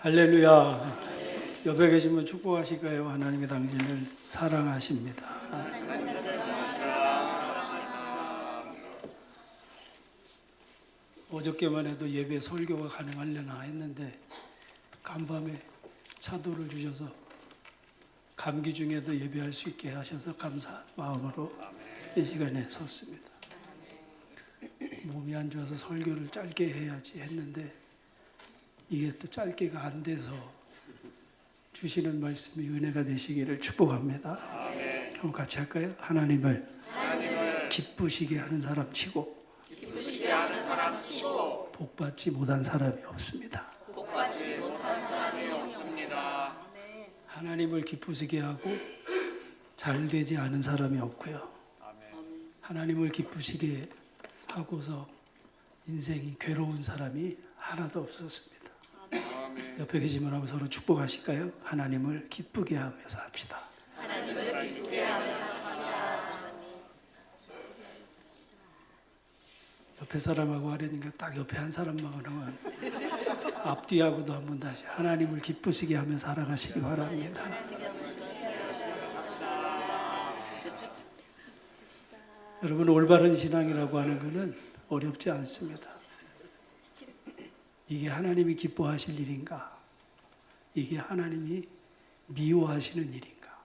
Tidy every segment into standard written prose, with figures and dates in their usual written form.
할렐루야. 옆에 계시면 축복하실까요? 하나님이 당신을 사랑하십니다. 어저께만 해도 예배 설교가 가능하려나 했는데 간밤에 차도를 주셔서 감기 중에도 예배할 수 있게 하셔서 감사한 마음으로 이 시간에 섰습니다. 몸이 안 좋아서 설교를 짧게 해야지 했는데 이게 또 짧게가 안 돼서 주시는 말씀이 은혜가 되시기를 축복합니다. 그럼 같이 할까요? 하나님을 기쁘시게 하는 사람 치고 복받지 못한 사람이 없습니다. 하나님을 기쁘시게 하고 잘 되지 않은 사람이 없고요. 하나님을 기쁘시게 하고서 인생이 괴로운 사람이 하나도 없었습니다. 옆에 계시면 하고 서로 축복하실까요? 하나님을 기쁘게 하며 삽시다. 하나님을 기쁘게 하며 삽시다. 옆에 사람하고 하려니까 딱 옆에 한 사람만 하면 앞뒤하고도 한번 다시 하나님을 기쁘시게 하며 살아가시기 바랍니다. 여러분, 올바른 신앙이라고 하는 것은 어렵지 않습니다. 이게 하나님이 기뻐하실 일인가? 이게 하나님이 미워하시는 일인가?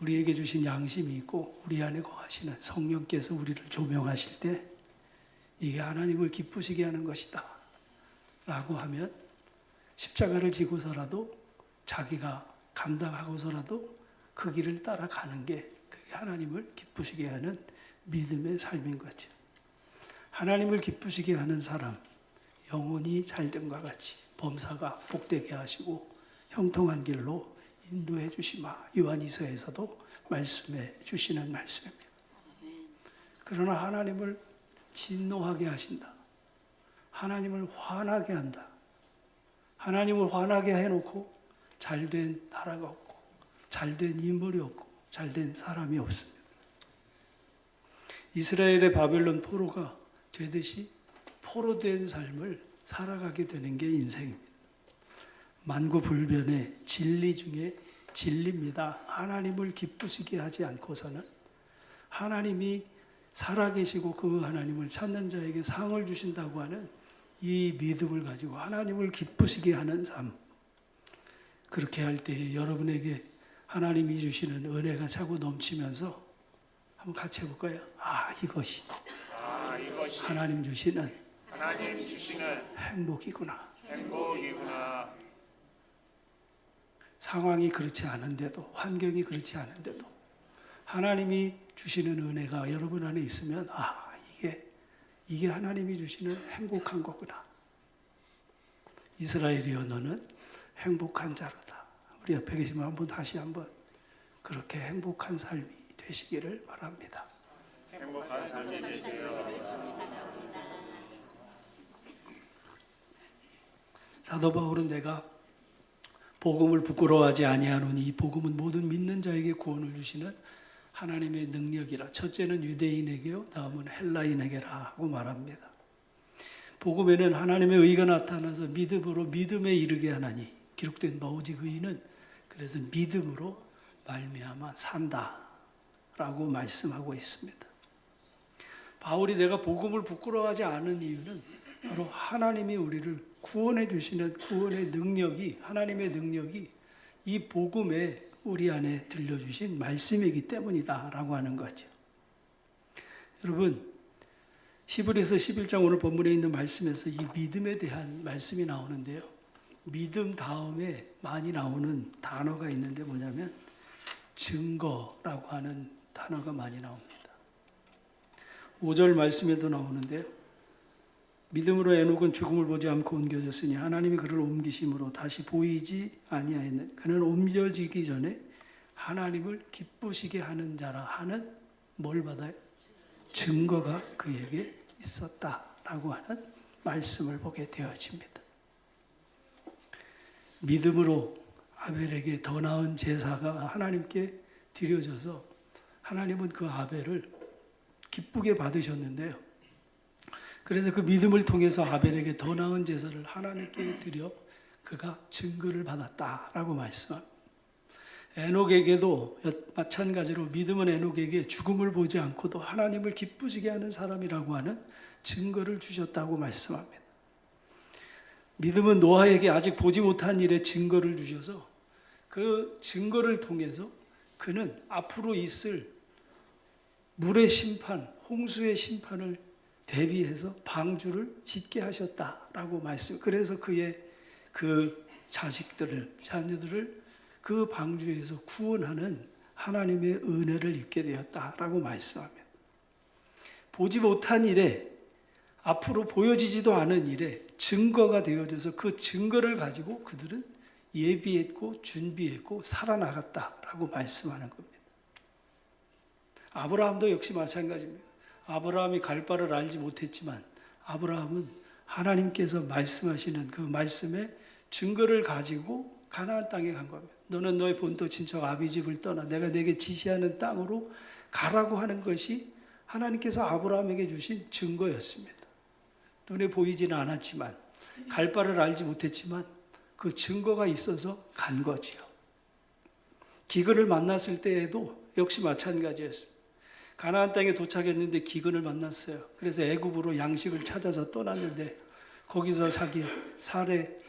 우리에게 주신 양심이 있고 우리 안에 거하시는 성령께서 우리를 조명하실 때 이게 하나님을 기쁘시게 하는 것이다 라고 하면 십자가를 지고서라도 자기가 감당하고서라도 그 길을 따라가는 게 그게 하나님을 기쁘시게 하는 믿음의 삶인 거죠. 하나님을 기쁘시게 하는 사람, 영혼이 잘됨과 같이 범사가 복되게 하시고 형통한 길로 인도해 주시마. 요한이서에서도 말씀해 주시는 말씀입니다. 그러나 하나님을 진노하게 하신다. 하나님을 화나게 한다. 하나님을 화나게 해놓고 잘된 나라가 없고 잘된 인물이 없고 잘된 사람이 없습니다. 이스라엘의 바벨론 포로가 되듯이 포로된 삶을 살아가게 되는 게 인생입니다. 만고불변의 진리 중에 진리입니다. 하나님을 기쁘시게 하지 않고서는 하나님이 살아계시고 그 하나님을 찾는 자에게 상을 주신다고 하는 이 믿음을 가지고 하나님을 기쁘시게 하는 삶, 그렇게 할 때 여러분에게 하나님이 주시는 은혜가 차고 넘치면서 한번 같이 해볼까요? 이것이 하나님 주시는 행복이구나. 상황이 그렇지 않은데도, 환경이 그렇지 않은데도 하나님이 주시는 은혜가 여러분 안에 있으면 이게 하나님이 주시는 행복한 거구나. 이스라엘이여 너는 행복한 자로다. 우리 옆에 계시면 한번 다시 한번 그렇게 행복한 삶이 되시기를 바랍니다. 행복한 삶이 되세요. 사도 바울은 내가 복음을 부끄러워하지 아니하노니 이 복음은 모든 믿는 자에게 구원을 주시는 하나님의 능력이라. 첫째는 유대인에게요, 다음은 헬라인에게라 하고 말합니다. 복음에는 하나님의 의가 나타나서 믿음으로 믿음에 이르게 하나니 기록된 바 오직 의인은 그래서 믿음으로 말미암아 산다라고 말씀하고 있습니다. 바울이 내가 복음을 부끄러워하지 않은 이유는 바로 하나님이 우리를 구원해 주시는 구원의 능력이, 하나님의 능력이 이 복음에 우리 안에 들려주신 말씀이기 때문이다라고 하는 거죠. 여러분, 히브리서 11장 오늘 본문에 있는 말씀에서 이 믿음에 대한 말씀이 나오는데요. 믿음 다음에 많이 나오는 단어가 있는데 뭐냐면 증거라고 하는 단어가 많이 나옵니다. 5절 말씀에도 나오는데요. 믿음으로 에녹은 죽음을 보지 않고 옮겨졌으니 하나님이 그를 옮기심으로 다시 보이지 아니하였는 그는 옮겨지기 전에 하나님을 기쁘시게 하는 자라 하는 뭘 받아요? 증거가 그에게 있었다라고 하는 말씀을 보게 되어집니다. 믿음으로 아벨에게 더 나은 제사가 하나님께 드려져서 하나님은 그 아벨을 기쁘게 받으셨는데요. 그래서 그 믿음을 통해서 아벨에게 더 나은 제사를 하나님께 드려 그가 증거를 받았다라고 말씀합니다. 에녹에게도 마찬가지로 믿음은 에녹에게 죽음을 보지 않고도 하나님을 기쁘시게 하는 사람이라고 하는 증거를 주셨다고 말씀합니다. 믿음은 노아에게 아직 보지 못한 일에 증거를 주셔서 그 증거를 통해서 그는 앞으로 있을 물의 심판, 홍수의 심판을 대비해서 방주를 짓게 하셨다라고 말씀. 그래서 그의 그 자식들을, 자녀들을 그 방주에서 구원하는 하나님의 은혜를 입게 되었다라고 말씀합니다. 보지 못한 일에, 앞으로 보여지지도 않은 일에 증거가 되어져서 그 증거를 가지고 그들은 예비했고 준비했고 살아나갔다라고 말씀하는 겁니다. 아브라함도 역시 마찬가지입니다. 아브라함이 갈 바를 알지 못했지만 아브라함은 하나님께서 말씀하시는 그 말씀의 증거를 가지고 가나안 땅에 간 겁니다. 너는 너의 본토 친척 아비집을 떠나 내가 내게 지시하는 땅으로 가라고 하는 것이 하나님께서 아브라함에게 주신 증거였습니다. 눈에 보이지는 않았지만, 갈 바를 알지 못했지만 그 증거가 있어서 간 거지요. 기근을 만났을 때에도 역시 마찬가지였습니다. 가나안 땅에 도착했는데 기근을 만났어요. 그래서 애굽으로 양식을 찾아서 떠났는데 거기서 자기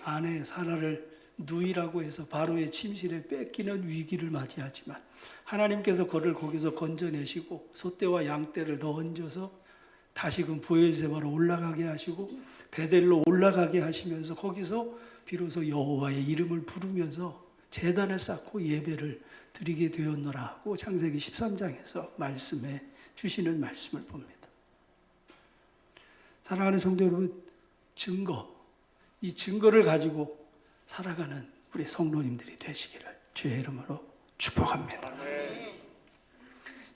아내 사라를 누이라고 해서 바로의 침실에 뺏기는 위기를 맞이하지만 하나님께서 그를 거기서 건져내시고 소떼와 양떼를 더 얹어서 다시금 부엘세바로 올라가게 하시고 베델로 올라가게 하시면서 거기서 비로소 여호와의 이름을 부르면서 제단을 쌓고 예배를 드리게 되었노라 하고 창세기 13장에서 말씀해 주시는 말씀을 봅니다. 사랑하는 성도 여러분, 이 증거를 가지고 살아가는 우리 성도님들이 되시기를 주의 이름으로 축복합니다.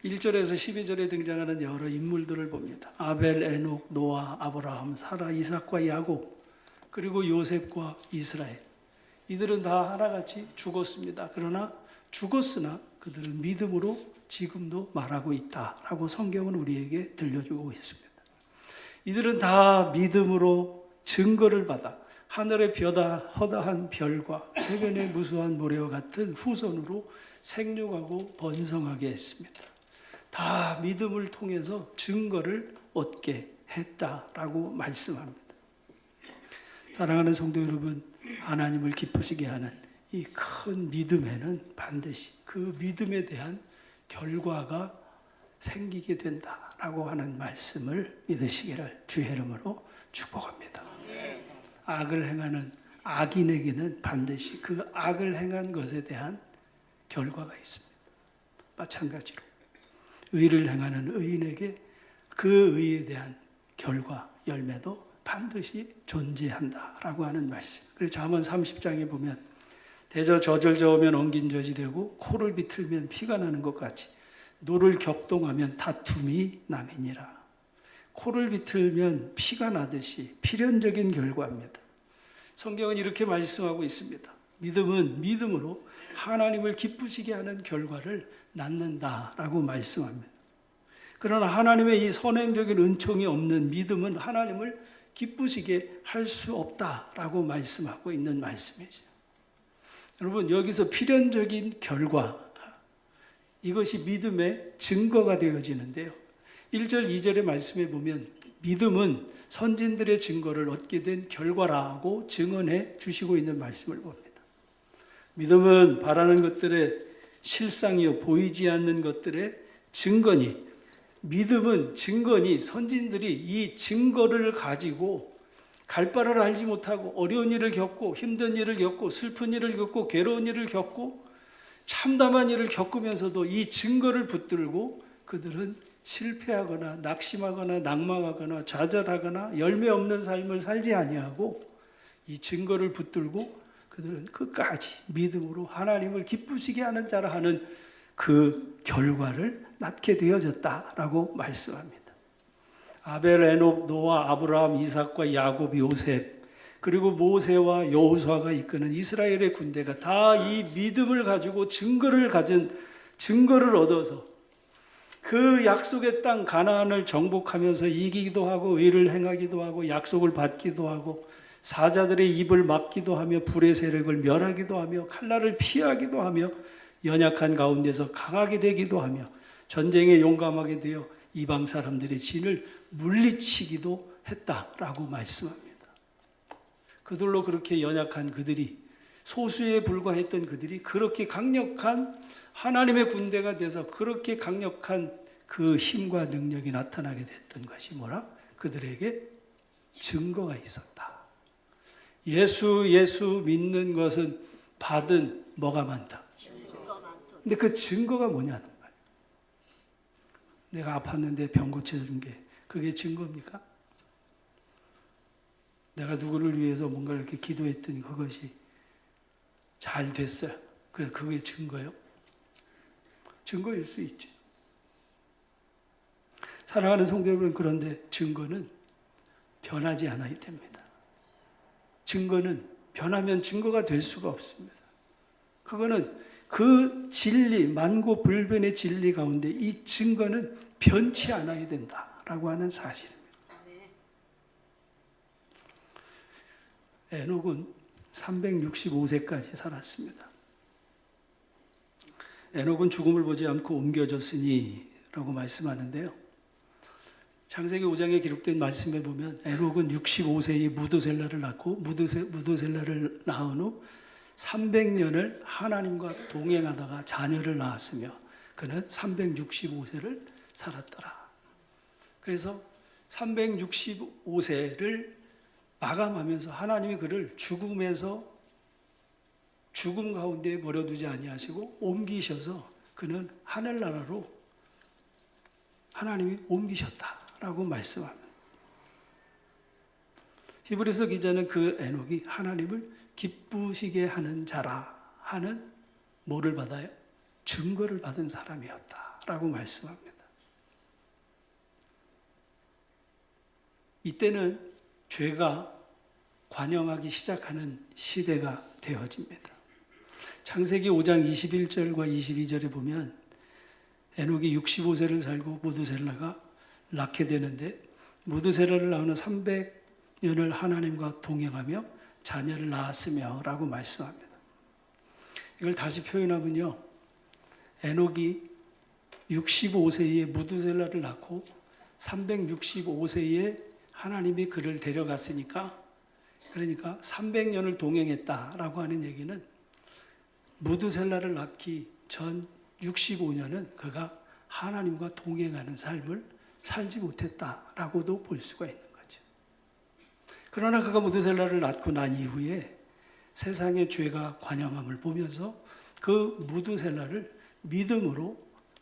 1절에서 12절에 등장하는 여러 인물들을 봅니다. 아벨, 에녹, 노아, 아브라함, 사라, 이삭과 야곱, 그리고 요셉과 이스라엘. 이들은 다 하나같이 죽었습니다. 그러나 죽었으나 그들은 믿음으로 지금도 말하고 있다라고 성경은 우리에게 들려주고 있습니다. 이들은 다 믿음으로 증거를 받아 하늘의 허다한 별과 해변의 무수한 모래와 같은 후손으로 생육하고 번성하게 했습니다. 다 믿음을 통해서 증거를 얻게 했다라고 말씀합니다. 사랑하는 성도 여러분, 하나님을 기쁘시게 하는 이 큰 믿음에는 반드시 그 믿음에 대한 결과가 생기게 된다라고 하는 말씀을 믿으시기를 주의 이름으로 축복합니다. 악을 행하는 악인에게는 반드시 그 악을 행한 것에 대한 결과가 있습니다. 마찬가지로 의를 행하는 의인에게 그 의에 대한 결과, 열매도 반드시 존재한다라고 하는 말씀. 그래서 잠언 30장에 보면 대저 젖을 저으면 엉긴 젖이 되고 코를 비틀면 피가 나는 것 같이 노를 격동하면 다툼이 남이니라. 코를 비틀면 피가 나듯이 필연적인 결과입니다. 성경은 이렇게 말씀하고 있습니다. 믿음은 믿음으로 하나님을 기쁘시게 하는 결과를 낳는다라고 말씀합니다. 그러나 하나님의 이 선행적인 은총이 없는 믿음은 하나님을 기쁘시게 할 수 없다라고 말씀하고 있는 말씀이죠. 여러분, 여기서 필연적인 결과, 이것이 믿음의 증거가 되어지는데요. 1절, 2절의 말씀에 보면 믿음은 선진들의 증거를 얻게 된 결과라고 증언해 주시고 있는 말씀을 봅니다. 믿음은 바라는 것들의 실상이요 보이지 않는 것들의 증거니, 믿음은 증거니 선진들이 이 증거를 가지고 갈 바를 알지 못하고 어려운 일을 겪고 힘든 일을 겪고 슬픈 일을 겪고 괴로운 일을 겪고 참담한 일을 겪으면서도 이 증거를 붙들고 그들은 실패하거나 낙심하거나 낙망하거나 좌절하거나 열매 없는 삶을 살지 아니하고 이 증거를 붙들고 그들은 끝까지 믿음으로 하나님을 기쁘시게 하는 자라 하는 그 결과를 낳게 되어졌다라고 말씀합니다. 아벨, 에녹, 노아, 아브라함, 이삭과 야곱, 요셉, 그리고 모세와 여호수아가 이끄는 이스라엘의 군대가 다 이 믿음을 가지고 증거를 얻어서 그 약속의 땅 가나안을 정복하면서 이기기도 하고 의를 행하기도 하고 약속을 받기도 하고 사자들의 입을 막기도 하며 불의 세력을 멸하기도 하며 칼날을 피하기도 하며 연약한 가운데서 강하게 되기도 하며 전쟁에 용감하게 되어 이방 사람들의 진을 물리치기도 했다라고 말씀합니다. 그들로 그렇게 연약한 그들이, 소수에 불과했던 그들이 그렇게 강력한 하나님의 군대가 돼서 그렇게 강력한 그 힘과 능력이 나타나게 됐던 것이 뭐라? 그들에게 증거가 있었다. 예수 믿는 것은 받은 뭐가 많다. 근데 그 증거가 뭐냐는 거예요. 내가 아팠는데 병 고쳐준 게 그게 증거입니까? 내가 누구를 위해서 뭔가 이렇게 기도했더니 그것이 잘 됐어요. 그래서 그게 증거예요? 증거일 수 있죠. 사랑하는 성도 여러분, 그런데 증거는 변하지 않아야 됩니다. 증거는 변하면 증거가 될 수가 없습니다. 그거는 그 진리, 만고불변의 진리 가운데 이 증거는 변치 않아야 된다라고 하는 사실입니다. 에녹은 365세까지 살았습니다. 에녹은 죽음을 보지 않고 옮겨졌으니 라고 말씀하는데요. 창세기 5장에 기록된 말씀에 보면 에녹은 65세에 무드셀라를 낳고 무드셀라를 낳은 후 300년을 하나님과 동행하다가 자녀를 낳았으며 그는 365세를 살았더라. 그래서 365세를 마감하면서 하나님이 그를 죽음 가운데 버려두지 아니하시고 옮기셔서 그는 하늘나라로 하나님이 옮기셨다라고 말씀합니다. 히브리서 기자는 그 에녹이 하나님을 기쁘시게 하는 자라 하는 뭐를 받아요? 증거를 받은 사람이었다라고 말씀합니다. 이때는 죄가 관영하기 시작하는 시대가 되어집니다. 창세기 5장 21절과 22절에 보면 에녹이 65세를 살고 무드셀라가 낳게 되는데 무드셀라를 낳은 후 300년을 하나님과 동행하며 자녀를 낳았으며 라고 말씀합니다. 이걸 다시 표현하면요, 에녹이 65세에 무드셀라를 낳고 365세에 하나님이 그를 데려갔으니까, 그러니까 300년을 동행했다라고 하는 얘기는 무드셀라를 낳기 전 65년은 그가 하나님과 동행하는 삶을 살지 못했다라고도 볼 수가 있는 거죠. 그러나 그가 무드셀라를 낳고 난 이후에 세상의 죄가 관영함을 보면서 그 무드셀라를 믿음으로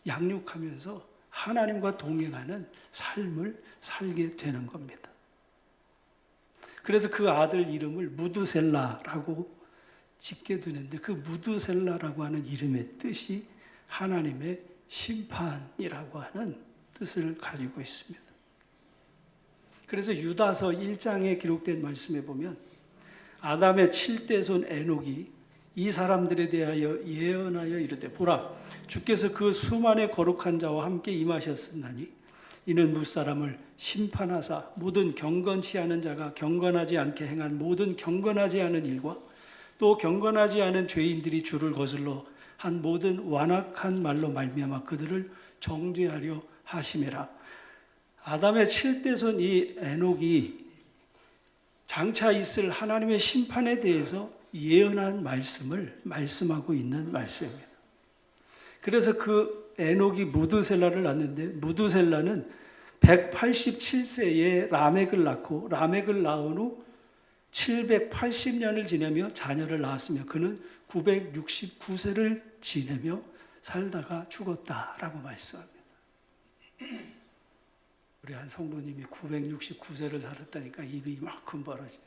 양육하면서 하나님과 동행하는 삶을 살게 되는 겁니다. 그래서 그 아들 이름을 무드셀라라고 짓게 되는데 그 무드셀라라고 하는 이름의 뜻이 하나님의 심판이라고 하는 뜻을 가지고 있습니다. 그래서 유다서 1장에 기록된 말씀에 보면 아담의 7대손 에녹이 이 사람들에 대하여 예언하여 이르되 보라 주께서 그 수만의 거룩한 자와 함께 임하셨으나니 이는 무사람을 심판하사 모든 경건치 않은 자가 경건하지 않게 행한 모든 경건하지 않은 일과 또 경건하지 않은 죄인들이 주를 거슬러 한 모든 완악한 말로 말미암아 그들을 정죄하려 하심이라. 아담의 7대손 이 에녹이 장차 있을 하나님의 심판에 대해서 예언한 말씀을 말씀하고 있는 말씀입니다. 그래서 그 에녹이 무드셀라를 낳는데 무드셀라는 187세에 라멕을 낳고 라멕을 낳은 후 780년을 지내며 자녀를 낳았으며 그는 969세를 지내며 살다가 죽었다라고 말씀합니다. 우리 한 성도님이 969세를 살았다니까 입이 이만큼 벌어져요.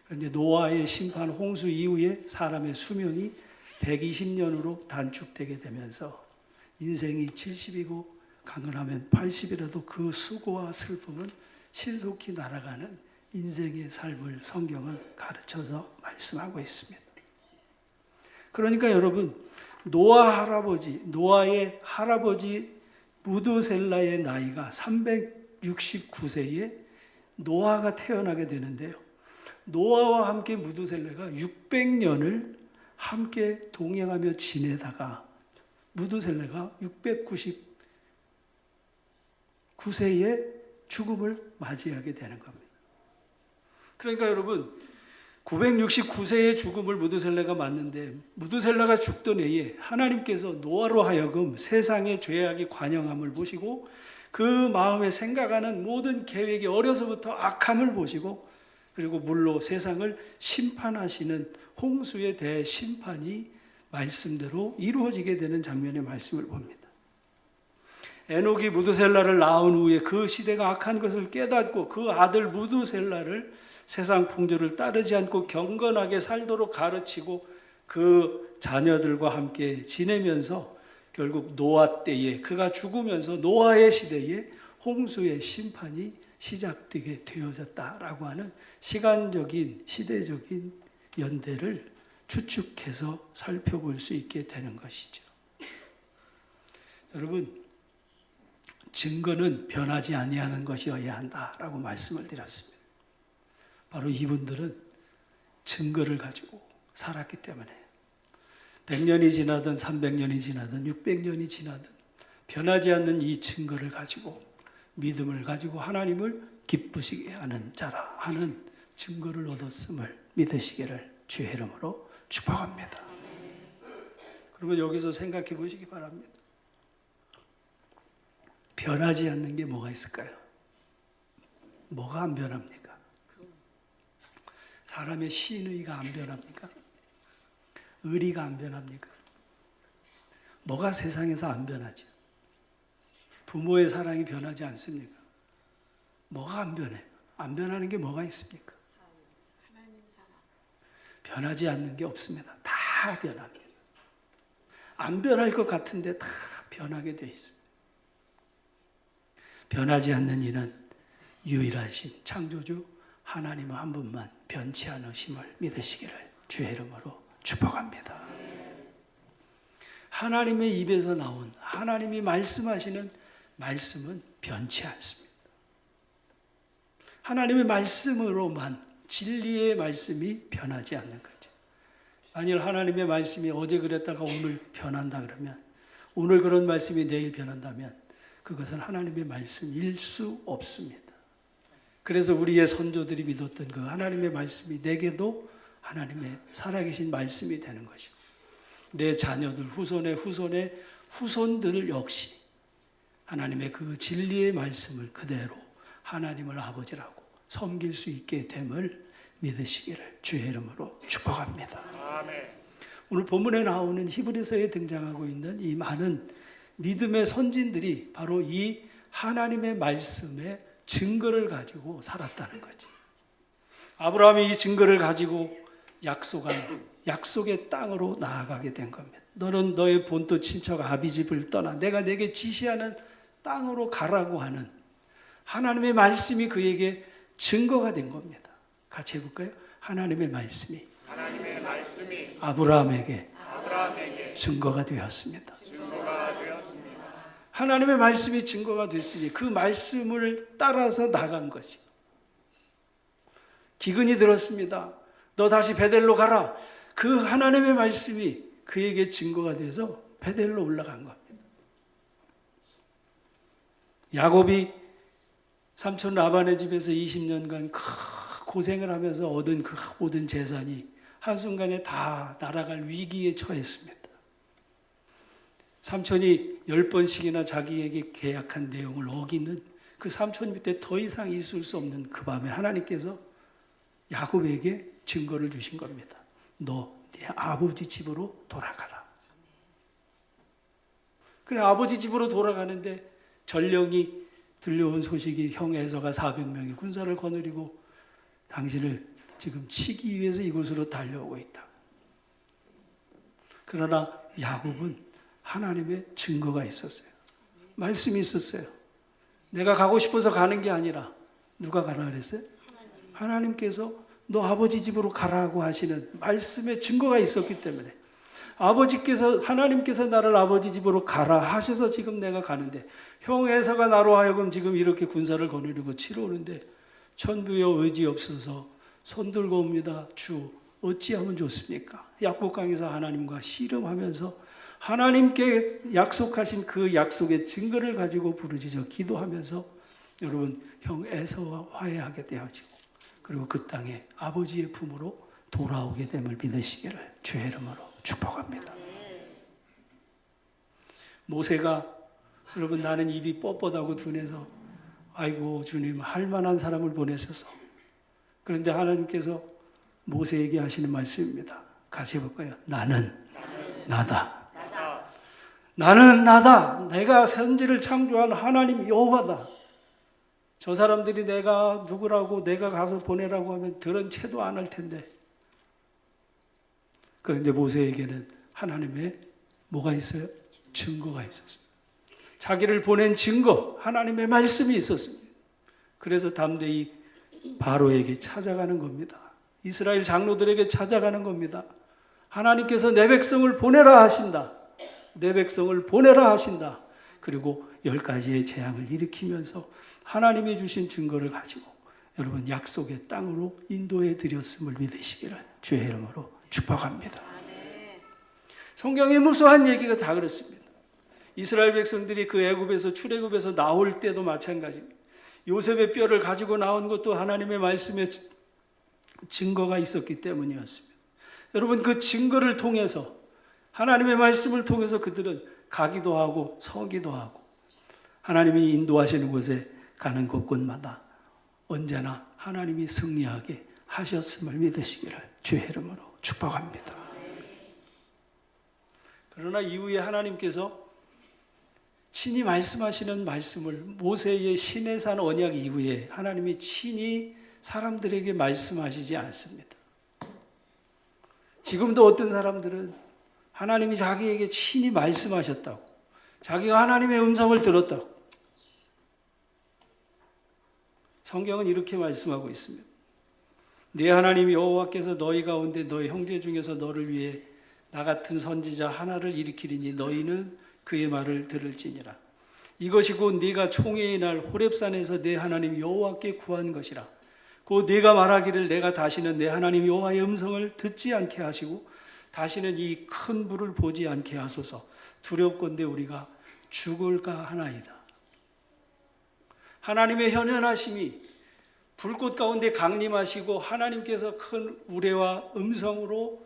그런데 노아의 심판 홍수 이후에 사람의 수명이 120년으로 단축되게 되면서 인생이 70이고 강건하면 80이라도 그 수고와 슬픔은 신속히 날아가는 인생의 삶을 성경은 가르쳐서 말씀하고 있습니다. 그러니까 여러분 노아의 할아버지 무두셀라의 나이가 369세에 노아가 태어나게 되는데요. 노아와 함께 무두셀라가 600년을 함께 동행하며 지내다가 무두셀라가 699세에 죽음을 맞이하게 되는 겁니다. 그러니까 여러분, 969세의 죽음을 무두셀라가 맞는데, 무두셀라가 죽던 해에 하나님께서 노아로 하여금 세상의 죄악이 관영함을 보시고 그 마음에 생각하는 모든 계획이 어려서부터 악함을 보시고, 그리고 물로 세상을 심판하시는 홍수의 대심판이 말씀대로 이루어지게 되는 장면의 말씀을 봅니다. 에녹이 무두셀라를 낳은 후에 그 시대가 악한 것을 깨닫고 그 아들 무두셀라를 세상 풍조를 따르지 않고 경건하게 살도록 가르치고 그 자녀들과 함께 지내면서 결국 노아 때에, 그가 죽으면서 노아의 시대에 홍수의 심판이 시작되게 되어졌다라고 하는 시간적인, 시대적인 연대를 추측해서 살펴볼 수 있게 되는 것이죠. 여러분, 증거는 변하지 아니하는 것이어야 한다라고 말씀을 드렸습니다. 바로 이분들은 증거를 가지고 살았기 때문에 100년이 지나든 300년이 지나든 600년이 지나든 변하지 않는 이 증거를 가지고, 믿음을 가지고 하나님을 기쁘시게 하는 자라 하는 증거를 얻었음을 믿으시기를 주의 이름으로 축복합니다. 그러면 여기서 생각해 보시기 바랍니다. 변하지 않는 게 뭐가 있을까요? 뭐가 안 변합니까? 사람의 신의가 안 변합니까? 의리가 안 변합니까? 뭐가 세상에서 안 변하죠? 부모의 사랑이 변하지 않습니까? 뭐가 안 변해요? 안 변하는 게 뭐가 있습니까? 변하지 않는 게 없습니다. 다 변합니다. 안 변할 것 같은데 다 변하게 돼 있습니다. 변하지 않는 이는 유일하신 창조주 하나님 한 분만 변치 않으심을 믿으시기를 주의 이름으로 축복합니다. 하나님의 입에서 나온, 하나님이 말씀하시는 말씀은 변치 않습니다. 하나님의 말씀으로만, 진리의 말씀이 변하지 않는 거죠. 만일 하나님의 말씀이 어제 그랬다가 오늘 변한다 그러면, 오늘 그런 말씀이 내일 변한다면 그것은 하나님의 말씀일 수 없습니다. 그래서 우리의 선조들이 믿었던 그 하나님의 말씀이 내게도 하나님의 살아계신 말씀이 되는 것이고, 내 자녀들, 후손의 후손의 후손들 역시 하나님의 그 진리의 말씀을 그대로 하나님을 아버지라고 섬길 수 있게 됨을 믿으시기를 주의 이름으로 축복합니다. 아멘. 오늘 본문에 나오는 히브리서에 등장하고 있는 이 많은 믿음의 선진들이 바로 이 하나님의 말씀의 증거를 가지고 살았다는 거지. 아브라함이 이 증거를 가지고 약속한 약속의 땅으로 나아가게 된 겁니다. 너는 너의 본토 친척 아비집을 떠나 내가 내게 지시하는 땅으로 가라고 하는 하나님의 말씀이 그에게 증거가 된 겁니다. 같이 해볼까요? 하나님의 말씀이 아브라함에게 증거가 되었습니다. 하나님의 말씀이 증거가 됐으니 그 말씀을 따라서 나간 것이. 기근이 들었습니다. 너 다시 베델로 가라. 그 하나님의 말씀이 그에게 증거가 돼서 베델로 올라간 겁니다. 야곱이 삼촌 라반의 집에서 20년간 고생을 하면서 얻은 그 모든 재산이 한순간에 다 날아갈 위기에 처했습니다. 삼촌이 10번씩이나 자기에게 계약한 내용을 어기는 그 삼촌 밑에 더 이상 있을 수 없는 그 밤에 하나님께서 야곱에게 증거를 주신 겁니다. 너 네 아버지 집으로 돌아가라. 그래, 아버지 집으로 돌아가는데 전령이 들려온 소식이 형 에서가 400명의 군사를 거느리고 당신을 지금 치기 위해서 이곳으로 달려오고 있다. 그러나 야곱은 하나님의 증거가 있었어요. 말씀이 있었어요. 내가 가고 싶어서 가는 게 아니라 누가 가라 그랬어요? 하나님께서 너 아버지 집으로 가라고 하시는 말씀의 증거가 있었기 때문에 하나님께서 나를 아버지 집으로 가라 하셔서 지금 내가 가는데, 형 에서가 나로 하여금 지금 이렇게 군사를 거느리고 치러오는데 천부여 의지 없어서 손들고 옵니다. 주 어찌하면 좋습니까? 약국강에서 하나님과 씨름하면서 하나님께 약속하신 그 약속의 증거를 가지고 부르짖어 기도하면서 여러분 형 에서와 화해하게 되어지고, 그리고 그 땅에 아버지의 품으로 돌아오게 됨을 믿으시기를 주의 이름으로 축복합니다. 모세가 여러분 나는 입이 뻣뻣하고 둔해서 아이고 주님 할 만한 사람을 보내셔서, 그런데 하나님께서 모세에게 하시는 말씀입니다. 같이 해볼까요? 나는 나다. 나는 나다. 내가 선지를 창조한 하나님 여호와다. 저 사람들이 내가 누구라고 내가 가서 보내라고 하면 들은 채도 안 할 텐데, 그런데 모세에게는 하나님의 뭐가 있어요? 증거가 있었습니다. 자기를 보낸 증거, 하나님의 말씀이 있었습니다. 그래서 담대히 바로에게 찾아가는 겁니다. 이스라엘 장로들에게 찾아가는 겁니다. 하나님께서 내 백성을 보내라 하신다. 내 백성을 보내라 하신다. 그리고 10가지의 재앙을 일으키면서 하나님이 주신 증거를 가지고 여러분 약속의 땅으로 인도해 드렸음을 믿으시기를 주의 이름으로 축복합니다. 성경에 무수한 얘기가 다 그렇습니다. 이스라엘 백성들이 그 애굽에서 출애굽에서 나올 때도 마찬가지입니다. 요셉의 뼈를 가지고 나온 것도 하나님의 말씀에 증거가 있었기 때문이었습니다. 여러분 그 증거를 통해서, 하나님의 말씀을 통해서 그들은 가기도 하고 서기도 하고 하나님이 인도하시는 곳에 가는 곳곳마다 언제나 하나님이 승리하게 하셨음을 믿으시기를 주의 이름으로 축복합니다. 그러나 이후에 하나님께서 친히 말씀하시는 말씀을, 모세의 시내산 언약 이후에 하나님이 친히 사람들에게 말씀하시지 않습니다. 지금도 어떤 사람들은 하나님이 자기에게 친히 말씀하셨다고, 자기가 하나님의 음성을 들었다고. 성경은 이렇게 말씀하고 있습니다. 네 하나님 여호와께서 너희 가운데 너희 형제 중에서 너를 위해 나 같은 선지자 하나를 일으키리니 너희는 그의 말을 들을지니라. 이것이 곧 네가 총회의 날 호렙산에서 네 하나님 여호와께 구한 것이라. 곧 네가 말하기를 내가 다시는 내 하나님 여호와의 음성을 듣지 않게 하시고 다시는 이 큰 불을 보지 않게 하소서. 두렵건대 우리가 죽을까 하나이다. 하나님의 현현하심이 불꽃 가운데 강림하시고 하나님께서 큰 우레와 음성으로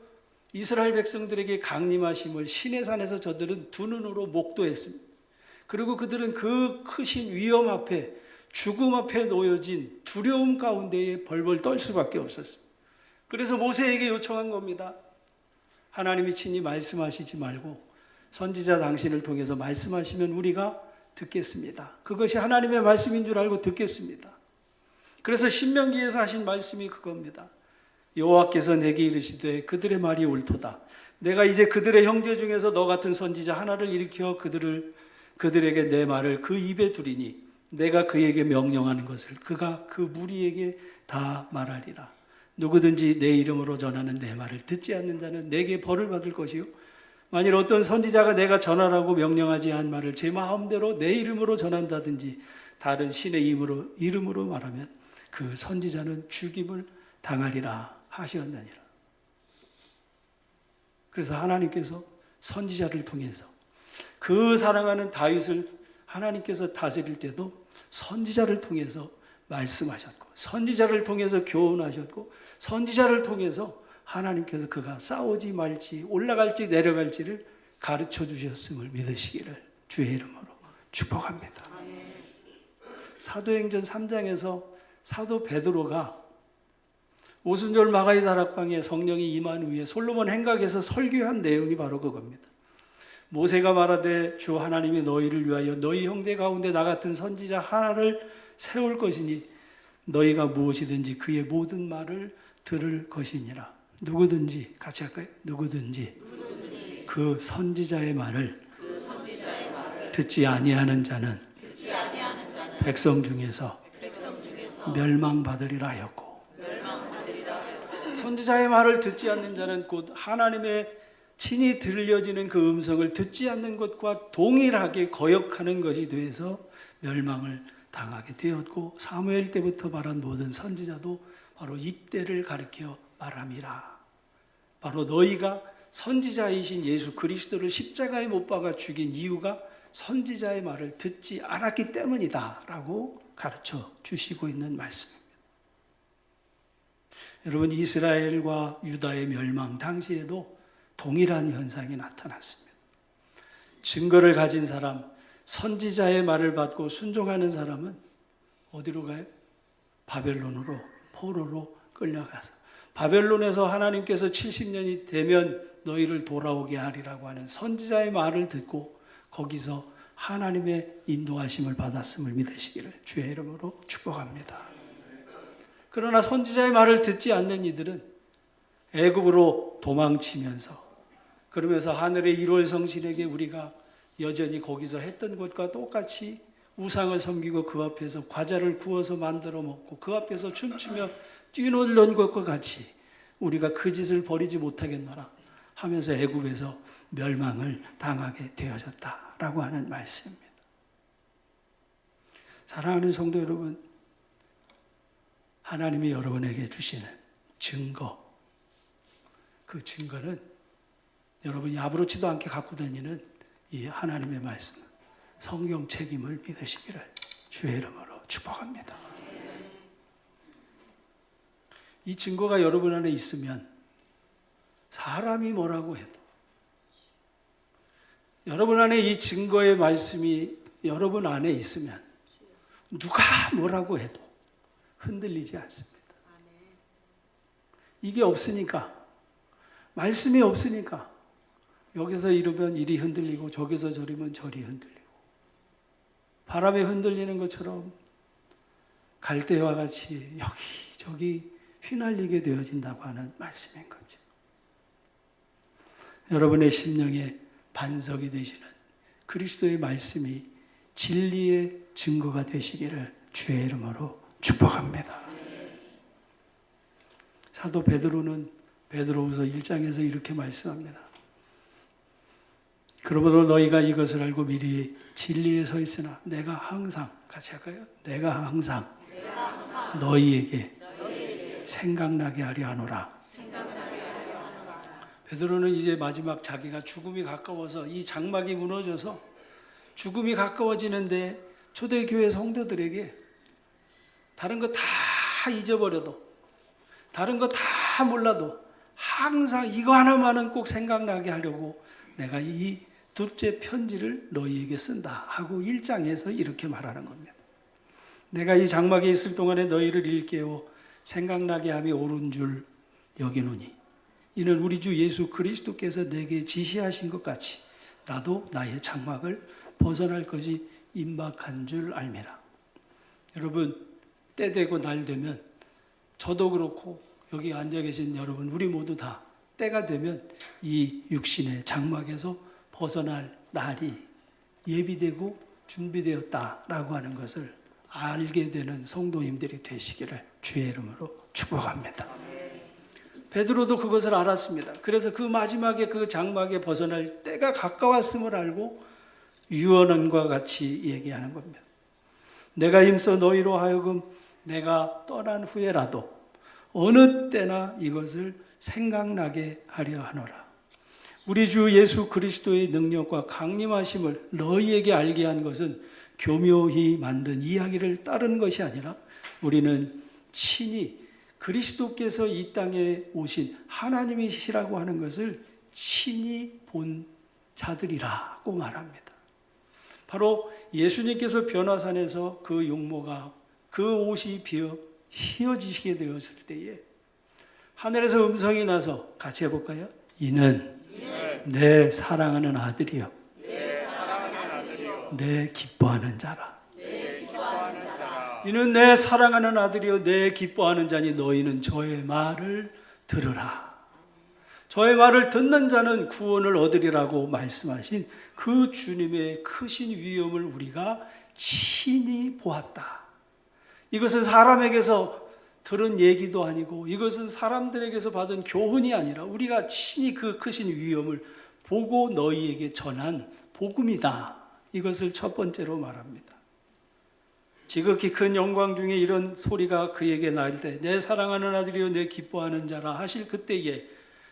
이스라엘 백성들에게 강림하심을 시내산에서 저들은 두 눈으로 목도했습니다. 그리고 그들은 그 크신 위험 앞에, 죽음 앞에 놓여진 두려움 가운데에 벌벌 떨 수밖에 없었습니다. 그래서 모세에게 요청한 겁니다. 하나님이 친히 말씀하시지 말고 선지자 당신을 통해서 말씀하시면 우리가 듣겠습니다. 그것이 하나님의 말씀인 줄 알고 듣겠습니다. 그래서 신명기에서 하신 말씀이 그겁니다. 여호와께서 내게 이르시되 그들의 말이 옳도다. 내가 이제 그들의 형제 중에서 너 같은 선지자 하나를 일으켜 그들에게 내 말을 그 입에 두리니 내가 그에게 명령하는 것을 그가 그 무리에게 다 말하리라. 누구든지 내 이름으로 전하는 내 말을 듣지 않는 자는 내게 벌을 받을 것이요, 만일 어떤 선지자가 내가 전하라고 명령하지 않은 말을 제 마음대로 내 이름으로 전한다든지 다른 신의 이름으로 말하면 그 선지자는 죽임을 당하리라 하시었느니라. 그래서 하나님께서 선지자를 통해서 그 사랑하는 다윗을 하나님께서 다스릴 때도 선지자를 통해서 말씀하셨고, 선지자를 통해서 교훈하셨고, 선지자를 통해서 하나님께서 그가 싸우지 말지 올라갈지 내려갈지를 가르쳐 주셨음을 믿으시기를 주의 이름으로 축복합니다. 사도행전 3장에서 사도 베드로가 오순절 마가의 다락방에 성령이 임한 후에 솔로몬 행각에서 설교한 내용이 바로 그겁니다. 모세가 말하되 주 하나님이 너희를 위하여 너희 형제 가운데 나 같은 선지자 하나를 세울 것이니 너희가 무엇이든지 그의 모든 말을 들을 것이니라. 누구든지, 같이 할까요? 누구든지 그 선지자의 말을 듣지 아니하는 자는 백성 중에서 멸망받으리라 하였고, 선지자의 말을 듣지 않는 자는 곧 하나님의 친히 들려지는 그 음성을 듣지 않는 것과 동일하게 거역하는 것이 돼서 멸망을 당하게 되었고, 사무엘 때부터 말한 모든 선지자도 바로 이때를 가리켜 말함이라. 바로 너희가 선지자이신 예수 그리스도를 십자가에 못 박아 죽인 이유가 선지자의 말을 듣지 않았기 때문이다 라고 가르쳐 주시고 있는 말씀입니다. 여러분, 이스라엘과 유다의 멸망 당시에도 동일한 현상이 나타났습니다. 증거를 가진 사람, 선지자의 말을 받고 순종하는 사람은 어디로 가요? 바벨론으로, 포로로 끌려가서, 바벨론에서 하나님께서 70년이 되면 너희를 돌아오게 하리라고 하는 선지자의 말을 듣고 거기서 하나님의 인도하심을 받았음을 믿으시기를 주의 이름으로 축복합니다. 그러나 선지자의 말을 듣지 않는 이들은 애굽으로 도망치면서, 그러면서 하늘의 1월 성신에게 우리가 여전히 거기서 했던 것과 똑같이 우상을 섬기고 그 앞에서 과자를 구워서 만들어 먹고 그 앞에서 춤추며 뛰놀던 것과 같이 우리가 그 짓을 버리지 못하겠노라 하면서 애굽에서 멸망을 당하게 되어졌다라고 하는 말씀입니다. 사랑하는 성도 여러분, 하나님이 여러분에게 주시는 증거, 그 증거는 여러분이 아무렇지도 않게 갖고 다니는 이 하나님의 말씀, 성경 책임을 믿으시기를 주의 이름으로 축복합니다. 이 증거가 여러분 안에 있으면 사람이 뭐라고 해도, 여러분 안에 이 증거의 말씀이 여러분 안에 있으면 누가 뭐라고 해도 흔들리지 않습니다. 이게 없으니까, 말씀이 없으니까 여기서 이러면 이리 흔들리고 저기서 저리면 저리 흔들리고, 바람에 흔들리는 것처럼 갈대와 같이 여기저기 휘날리게 되어진다고 하는 말씀인 거죠. 여러분의 심령에 반석이 되시는 그리스도의 말씀이 진리의 증거가 되시기를 주의 이름으로 축복합니다. 사도 베드로는 베드로후서 1장에서 이렇게 말씀합니다. 그러므로 너희가 이것을 알고 미리 진리에 서 있으나 내가 항상, 같이 할까요? 내가 항상 너희에게 생각나게 하려 하노라. 베드로는 이제 마지막 자기가 죽음이 가까워서, 이 장막이 무너져서 죽음이 가까워지는데 초대교회 성도들에게 다른 거 다 잊어버려도, 다른 거 다 몰라도 항상 이거 하나만은 꼭 생각나게 하려고 내가 이 둘째 편지를 너희에게 쓴다 하고 1장에서 이렇게 말하는 겁니다. 내가 이 장막에 있을 동안에 너희를 일깨워 생각나게 함이 옳은 줄 여기노니 이는 우리 주 예수 그리스도께서 내게 지시하신 것 같이 나도 나의 장막을 벗어날 것이 임박한 줄 알미라. 여러분, 때 되고 날 되면 저도 그렇고 여기 앉아 계신 여러분, 우리 모두 다 때가 되면 이 육신의 장막에서 벗어날 날이 예비되고 준비되었다라고 하는 것을 알게 되는 성도님들이 되시기를 주의 이름으로 축복합니다. 베드로도 그것을 알았습니다. 그래서 그 마지막에 그 장막에 벗어날 때가 가까웠음을 알고 유언과 같이 얘기하는 겁니다. 내가 힘써 너희로 하여금 내가 떠난 후에라도 어느 때나 이것을 생각나게 하려 하노라. 우리 주 예수 그리스도의 능력과 강림하심을 너희에게 알게 한 것은 교묘히 만든 이야기를 따르는 것이 아니라 우리는 친히 그리스도께서 이 땅에 오신 하나님이시라고 하는 것을 친히 본 자들이라고 말합니다. 바로 예수님께서 변화산에서 그 용모가, 그 옷이 휘어지시게 되었을 때에 하늘에서 음성이 나서 같이 해볼까요? 이는 내 사랑하는 아들이요, 내 기뻐하는 자라. 이는 내 사랑하는 아들이요 내 기뻐하는 자니 너희는 저의 말을 들으라. 저의 말을 듣는 자는 구원을 얻으리라고 말씀하신 그 주님의 크신 위엄을 우리가 친히 보았다. 이것은 사람에게서 들은 얘기도 아니고 이것은 사람들에게서 받은 교훈이 아니라 우리가 친히 그 크신 위엄을 보고 너희에게 전한 복음이다. 이것을 첫 번째로 말합니다. 지극히 큰 영광 중에 이런 소리가 그에게 날 때 내 사랑하는 아들이여 내 기뻐하는 자라 하실 그때에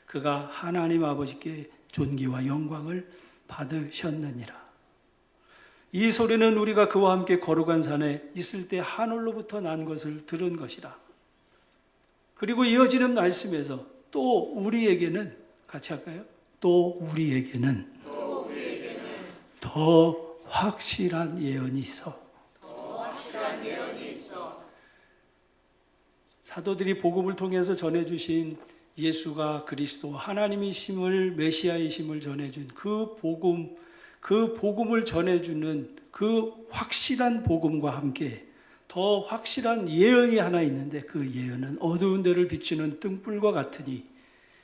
그가 하나님 아버지께 존귀와 영광을 받으셨느니라. 이 소리는 우리가 그와 함께 거룩한 산에 있을 때 하늘로부터 난 것을 들은 것이라. 그리고 이어지는 말씀에서 또 우리에게는 같이 할까요? 또 우리에게는 더 확실한 예언이 있어. 사도들이 복음을 통해서 전해주신 예수가 그리스도 하나님이심을 메시아이심을 전해준 그 복음을 전해주는 그 확실한 복음과 함께 더 확실한 예언이 하나 있는데 그 예언은 어두운 데를 비추는 등불과 같으니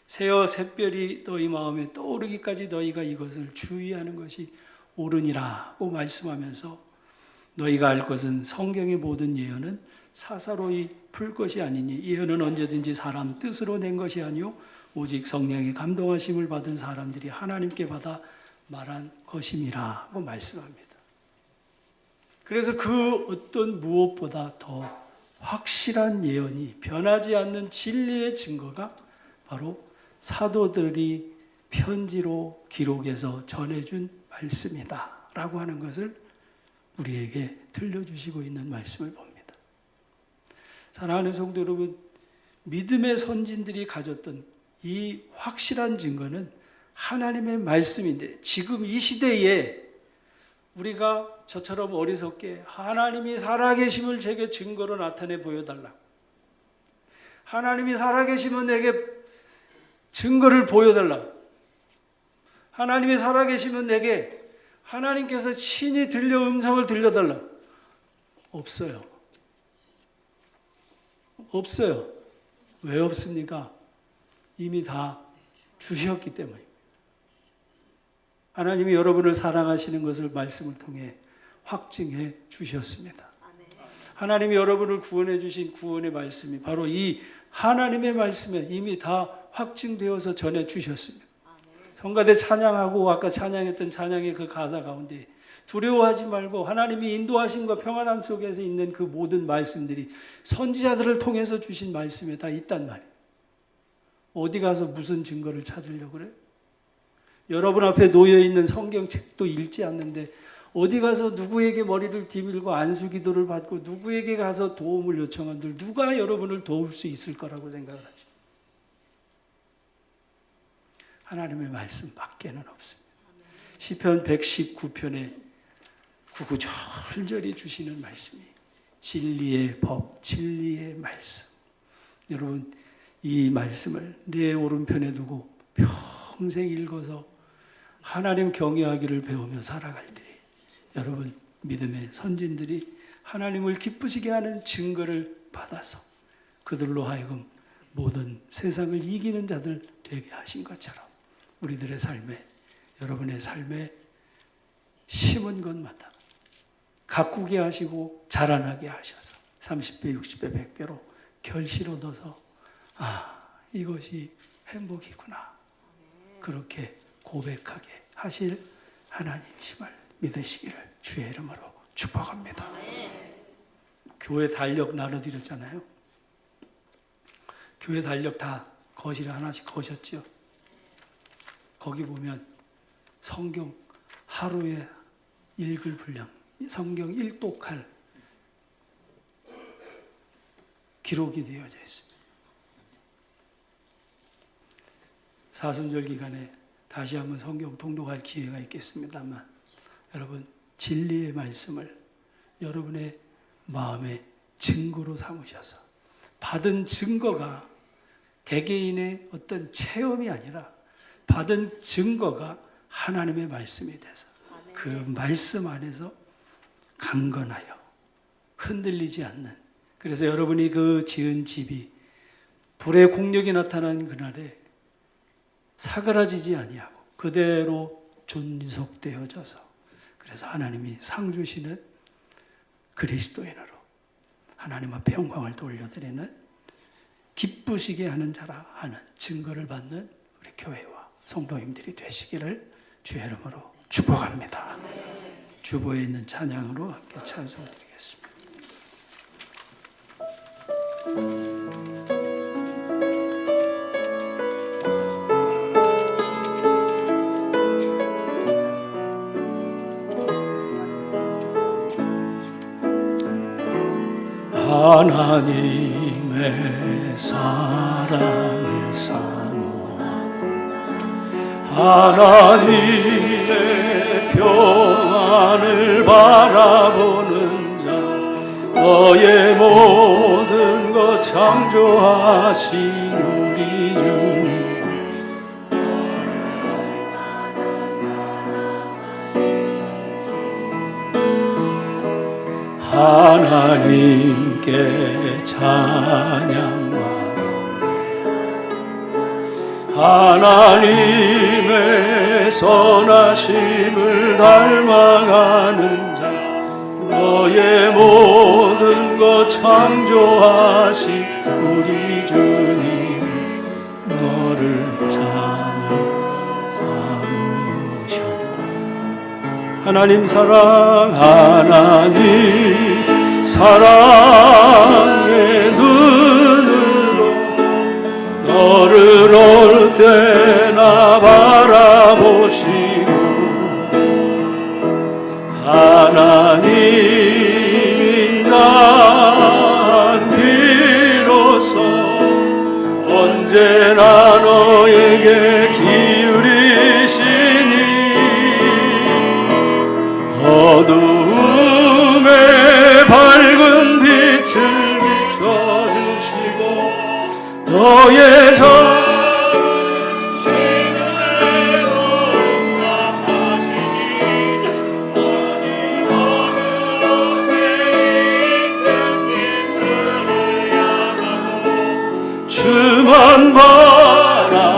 새어 샛별이 너희 마음에 떠오르기까지 너희가 이것을 주의하는 것이 옳으니라고 말씀하면서 너희가 알 것은 성경의 모든 예언은 사사로이 풀 것이 아니니 예언은 언제든지 사람 뜻으로 낸 것이 아니요 오직 성령의 감동하심을 받은 사람들이 하나님께 받아 말한 것임이라고 말씀합니다. 그래서 그 어떤 무엇보다 더 확실한 예언이 변하지 않는 진리의 증거가 바로 사도들이 편지로 기록해서 전해준 말씀이다 라고 하는 것을 우리에게 들려주시고 있는 말씀을 봅니다. 사랑하는 성도 여러분, 믿음의 선진들이 가졌던 이 확실한 증거는 하나님의 말씀인데 지금 이 시대에 우리가 저처럼 어리석게 하나님이 살아계심을 제게 증거로 나타내 보여달라. 하나님이 살아계시면 내게 증거를 보여달라. 하나님이 살아계시면 내게 하나님께서 친히 들려 음성을 들려달라. 없어요. 없어요. 왜 없습니까? 이미 다 주셨기 때문입니다. 하나님이 여러분을 사랑하시는 것을 말씀을 통해 확증해 주셨습니다. 하나님이 여러분을 구원해 주신 구원의 말씀이 바로 이 하나님의 말씀에 이미 다 확증되어서 전해 주셨습니다. 성가대 찬양하고 아까 찬양했던 찬양의 그 가사 가운데 두려워하지 말고 하나님이 인도하심과 평안함 속에서 있는 그 모든 말씀들이 선지자들을 통해서 주신 말씀에 다 있단 말이에요. 어디 가서 무슨 증거를 찾으려고 그래요? 여러분 앞에 놓여있는 성경책도 읽지 않는데 어디 가서 누구에게 머리를 디밀고 안수기도를 받고 누구에게 가서 도움을 요청한들 누가 여러분을 도울 수 있을 거라고 생각을 하십니까? 하나님의 말씀밖에는 없습니다. 시편 119편에 구구절절히 주시는 말씀이 진리의 법, 진리의 말씀. 여러분 이 말씀을 내 오른편에 두고 평생 읽어서 하나님 경외하기를 배우며 살아갈 때 여러분 믿음의 선진들이 하나님을 기쁘시게 하는 증거를 받아서 그들로 하여금 모든 세상을 이기는 자들 되게 하신 것처럼 우리들의 삶에 여러분의 삶에 심은 것마다 가꾸게 하시고 자라나게 하셔서 30배, 60배, 100배로 결실 얻어서 이것이 행복이구나 그렇게 고백하게 하실 하나님이심을 믿으시기를 주의 이름으로 축복합니다. 교회 달력 나눠드렸잖아요. 교회 달력 다 거실에 하나씩 거셨죠. 거기 보면 성경 하루에 읽을 분량, 성경 일독할 기록이 되어져 있습니다. 사순절 기간에 다시 한번 성경 통독할 기회가 있겠습니다만 여러분 진리의 말씀을 여러분의 마음의 증거로 삼으셔서 받은 증거가 개개인의 어떤 체험이 아니라 받은 증거가 하나님의 말씀이 돼서 그 말씀 안에서 강건하여 흔들리지 않는 그래서 여러분이 그 지은 집이 불의 공력이 나타난 그날에 사그라지지 아니하고 그대로 존속되어져서 그래서 하나님이 상 주시는 그리스도인으로 하나님 앞에 영광을 돌려드리는 기쁘시게 하는 자라 하는 증거를 받는 우리 교회와 성도님들이 되시기를 주의 이름으로 축복합니다. 주보에 있는 찬양으로 함께 찬송드리겠습니다. 하나님의 사랑을 사모 하나님의 평안을 바라보는 자 너의 모든 것 창조하신 우리 주님 하나님께 찬양하라 하나님의 선하심을 닮아가는 자 너의 모든 것 창조하신 우리 주님 너를 자녀 삼으셨다. 하나님 사랑 하나님 사랑의 눈으로 너를 올 때나 바라보시고 하나님 인자한 비로소 언제나 너에게 기울이시니 어두움에 밝은 빛을 비춰주시고 너의 전신을 응답하시니 어디 어느 곳에 있든 길들을 향하고 주만 바라볼지라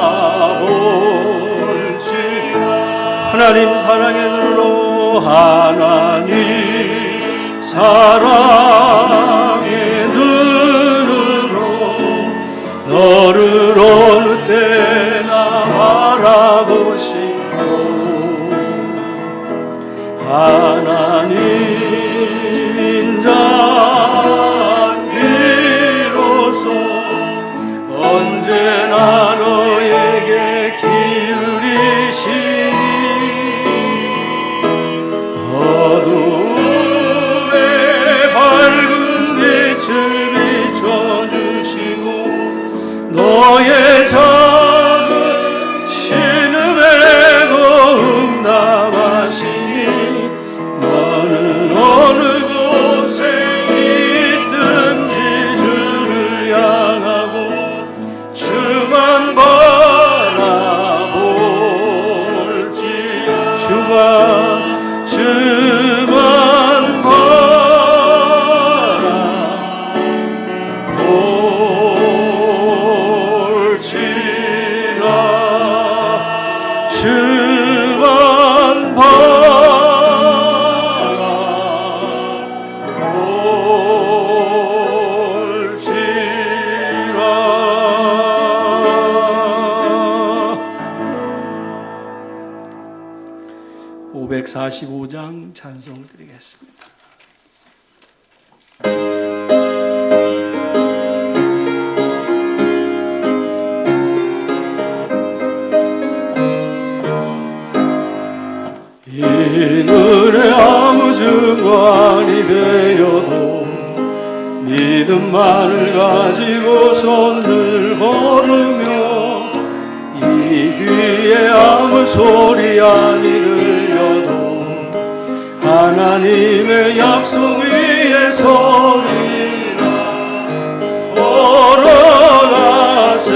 하나님 사랑의 눈으로 하나님 사랑의 눈으로 너를 어느 때나 바라보시고 하나님 인자한 비로소 언제나 너에게 기울이시니 어두움에 밝은 빛을 비춰주시고 너의 작은 신음에도 응답하시니 너는 어느 곳에 있든지 주를 향하고 주만 바라볼지 주만 바라볼지라 주만 바라볼지라 545장 찬송 드리겠습니다. 이 눈에 아무 증거이 배어도 믿음만을 가지고 손을 걸으며 이 귀에 아무 소리 아니 들려도 하나님의 약속 위에 서리라 걸어가세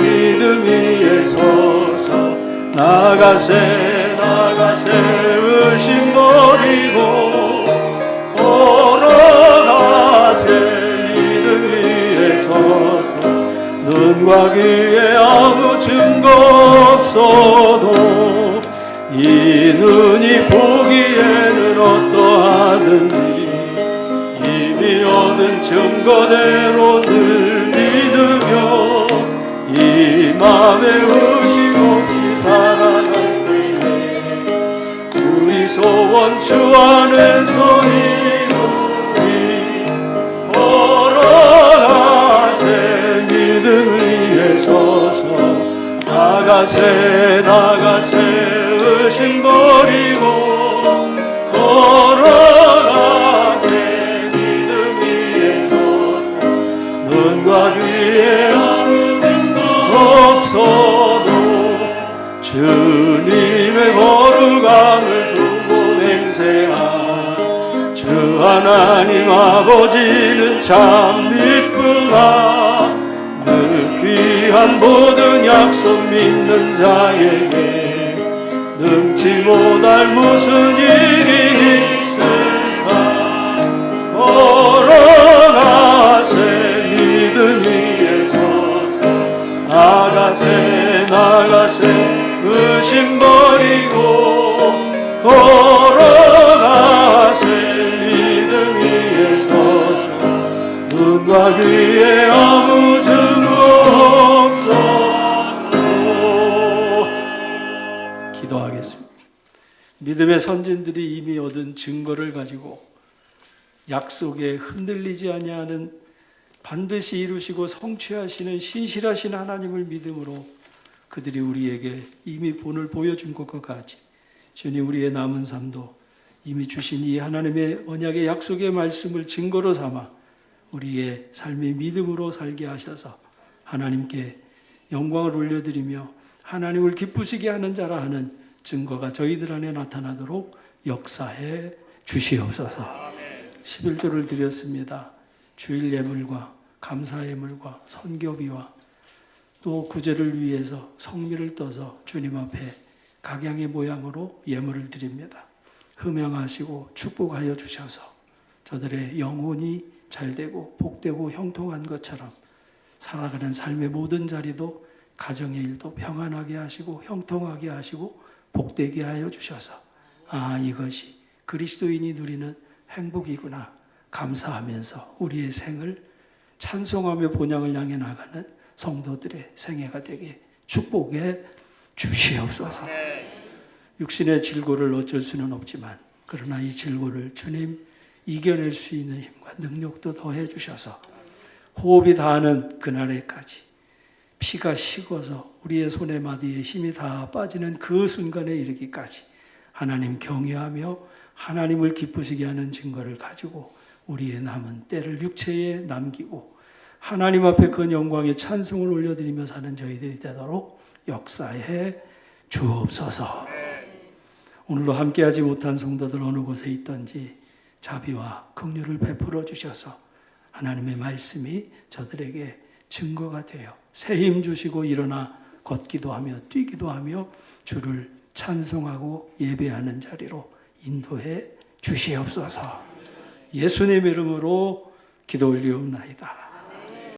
믿음 위에 서서 나가세 의심 버리고 걸어가세 믿음 위에 서서 눈과 귀에 아무 증거 없어도 이 눈이 보기에는 어떠하든지 이미 얻은 증거대로 늘 믿으며 맘에 의심 없이 살아갈 때에 우리 소원 주 안에서 이루리. 걸어가세 믿음 위에 서서 나가세 의심 버리고 걸어가세 믿음 위에 서서 눈과 귀에 아무 증거 없어도 주님의 거룩함을 두고 맹세한 주 하나님 아버지는 참 미쁘다. 늘 귀한 모든 약속 믿는 자에게 능치 못할 무슨 일이 있을까. 걸어가세 믿음 위에 서서 나가세 의심 버리고 걸어가세 믿음 위에 서서 눈과 귀에 아무 증거 없어도. 기도하겠습니다. 믿음의 선진들이 이미 얻은 증거를 가지고 약속에 흔들리지 아니하는 반드시 이루시고 성취하시는 신실하신 하나님을 믿음으로 그들이 우리에게 이미 본을 보여준 것과 같이 주님 우리의 남은 삶도 이미 주신 이 하나님의 언약의 약속의 말씀을 증거로 삼아 우리의 삶이 믿음으로 살게 하셔서 하나님께 영광을 올려드리며 하나님을 기쁘시게 하는 자라 하는 증거가 저희들 안에 나타나도록 역사해 주시옵소서. 11조를 드렸습니다. 주일 예물과 감사 예물과 선교비와 또 구제를 위해서 성미를 떠서 주님 앞에 각양의 모양으로 예물을 드립니다. 흠양하시고 축복하여 주셔서 저들의 영혼이 잘되고 복되고 형통한 것처럼 살아가는 삶의 모든 자리도 가정의 일도 평안하게 하시고 형통하게 하시고 복되게 하여 주셔서 이것이 그리스도인이 누리는 행복이구나 감사하면서 우리의 생을 찬송하며 본향을 향해 나가는 성도들의 생애가 되게 축복해 주시옵소서. 육신의 질고를 어쩔 수는 없지만 그러나 이 질고를 주님 이겨낼 수 있는 힘과 능력도 더해 주셔서 호흡이 닿는 그날에까지 피가 식어서 우리의 손에 마디에 힘이 다 빠지는 그 순간에 이르기까지 하나님 경외하며 하나님을 기쁘시게 하는 증거를 가지고 우리의 남은 때를 육체에 남기고 하나님 앞에 그 영광의 찬송을 올려드리며 사는 저희들이 되도록 역사해 주옵소서. 오늘도 함께하지 못한 성도들 어느 곳에 있든지 자비와 긍휼을 베풀어 주셔서 하나님의 말씀이 저들에게 증거가 되어 새 힘 주시고 일어나 걷기도 하며 뛰기도 하며 주를 찬송하고 예배하는 자리로 인도해 주시옵소서. 예수님의 이름으로 기도 올리옵나이다.